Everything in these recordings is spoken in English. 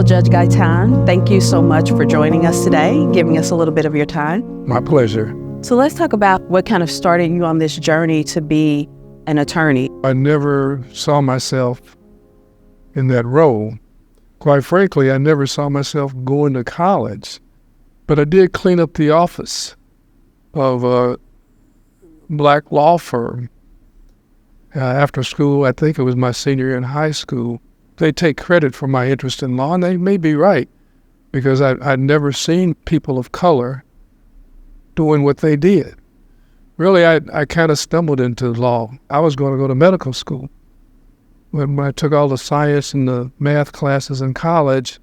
Judge Gaitan, thank you so much for joining us today, giving us a little bit of your time. My pleasure. So let's talk about what kind of started you on this journey to be an attorney. I never saw myself in that role. Quite frankly, I never saw myself going to college, but I did clean up the office of a black law firm after school. I think it was my senior year in high school. They take credit for my interest in law, and they may be right, because I'd never seen people of color doing what they did. Really, I kind of stumbled into law. I was going to go to medical school. When I took all the science and the math classes in college,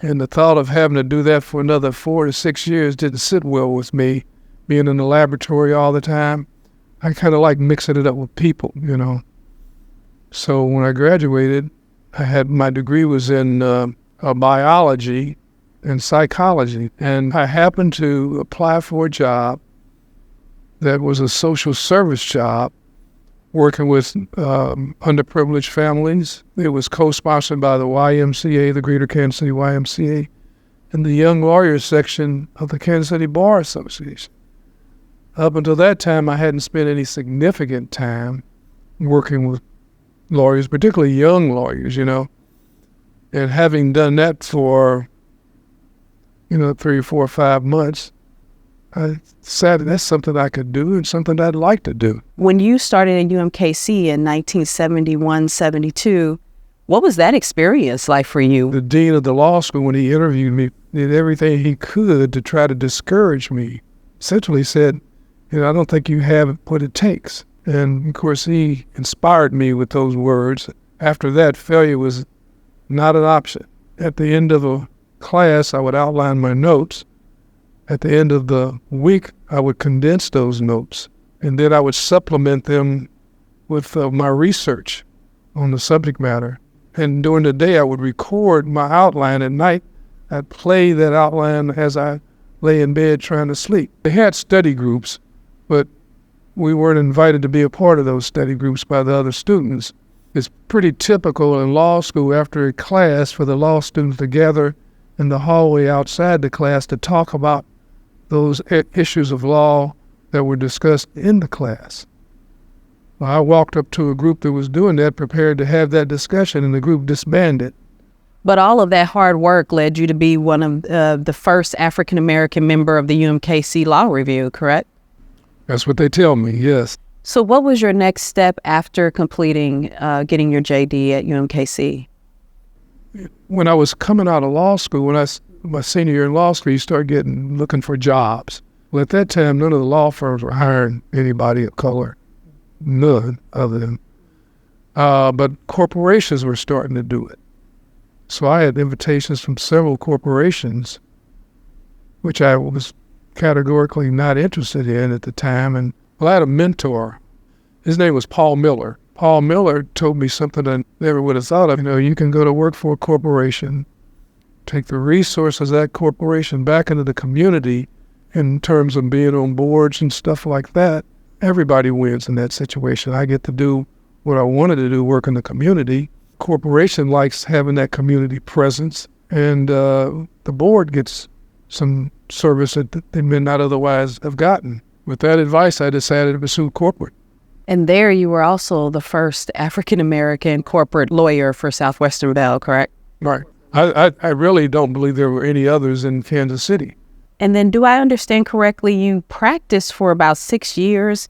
and the thought of having to do that for another 4 to 6 years didn't sit well with me, being in the laboratory all the time. I kind of like mixing it up with people, you know. So when I graduated, my degree was in biology and psychology, and I happened to apply for a job that was a social service job working with underprivileged families. It was co-sponsored by the YMCA, the Greater Kansas City YMCA, and the Young Lawyers section of the Kansas City Bar Association. Up until that time, I hadn't spent any significant time working with lawyers, particularly young lawyers, you know. And having done that for, 3, 4, 5 months, I decided that's something I could do and something I'd like to do. When you started at UMKC in 1971, 72, what was that experience like for you? The dean of the law school, when he interviewed me, did everything he could to try to discourage me. Essentially said, I don't think you have what it takes. And of course, he inspired me with those words. After that, failure was not an option. At the end of a class, I would outline my notes. At the end of the week, I would condense those notes, and then I would supplement them with my research on the subject matter. And during the day, I would record my outline. At night, I'd play that outline as I lay in bed trying to sleep. They had study groups, but we weren't invited to be a part of those study groups by the other students. It's pretty typical in law school after a class for the law students to gather in the hallway outside the class to talk about those issues of law that were discussed in the class. I walked up to a group that was doing that, prepared to have that discussion, and the group disbanded. But all of that hard work led you to be one of the first African-American member of the UMKC Law Review, correct? That's what they tell me, yes. So what was your next step after completing, getting your JD at UMKC? When I was coming out of law school, my senior year in law school, you start looking for jobs. Well, at that time, none of the law firms were hiring anybody of color. None other than, but corporations were starting to do it. So I had invitations from several corporations, which I was categorically not interested in at the time. And I had a mentor. His name was Paul Miller. Paul Miller told me something I never would have thought of. You can go to work for a corporation, take the resources of that corporation back into the community in terms of being on boards and stuff like that. Everybody wins in that situation. I get to do what I wanted to do, work in the community. Corporation likes having that community presence, and the board gets some service that they may not otherwise have gotten. With that advice, I decided to pursue corporate. And there you were also the first African-American corporate lawyer for Southwestern Bell, correct? Right. I really don't believe there were any others in Kansas City. And then do I understand correctly, you practiced for about 6 years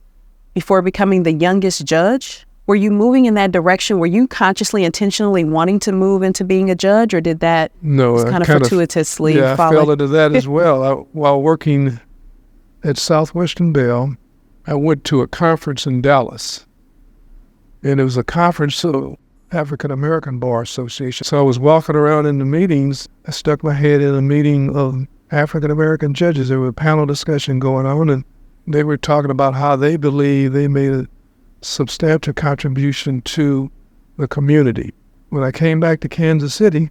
before becoming the youngest judge? Were you moving in that direction? Were you consciously, intentionally wanting to move into being a judge, or did that kind of fortuitously follow? I fell into that as well. While working at Southwestern Bell, I went to a conference in Dallas, and it was a conference of African American Bar Association. So I was walking around in the meetings. I stuck my head in a meeting of African American judges. There was a panel discussion going on, and they were talking about how they believe they made a substantial contribution to the community. When I came back to Kansas City,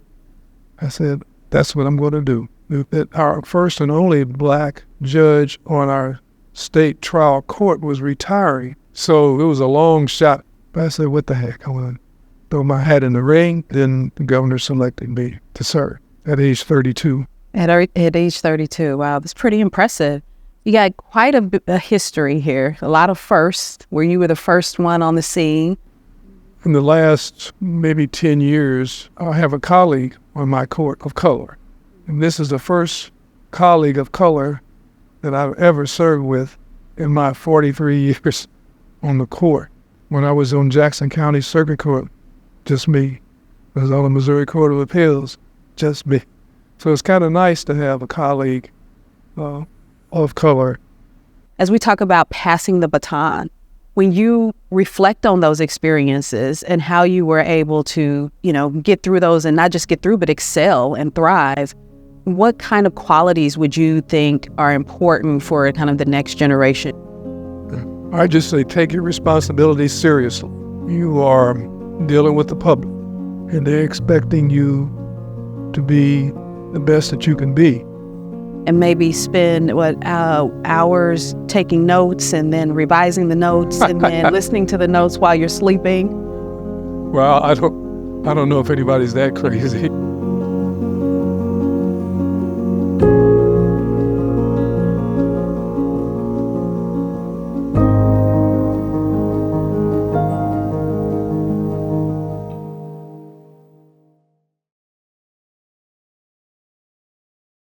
I said, that's what I'm going to do. Our first and only black judge on our state trial court was retiring. So it was a long shot. But I said, what the heck? I want to throw my hat in the ring. Then the governor selected me to serve at age 32. At age 32. Wow, that's pretty impressive. You got quite a history here, a lot of firsts, where you were the first one on the scene. In the last maybe 10 years, I have a colleague on my court of color. And this is the first colleague of color that I've ever served with in my 43 years on the court. When I was on Jackson County Circuit Court, just me. I was on the Missouri Court of Appeals, just me. So it's kind of nice to have a colleague of color. As we talk about passing the baton, when you reflect on those experiences and how you were able to, get through those, and not just get through, but excel and thrive, what kind of qualities would you think are important for kind of the next generation? I just say take your responsibilities seriously. You are dealing with the public, and they're expecting you to be the best that you can be. And maybe spend hours taking notes and then revising the notes and then listening to the notes while you're sleeping. Well, I don't know if anybody's that crazy.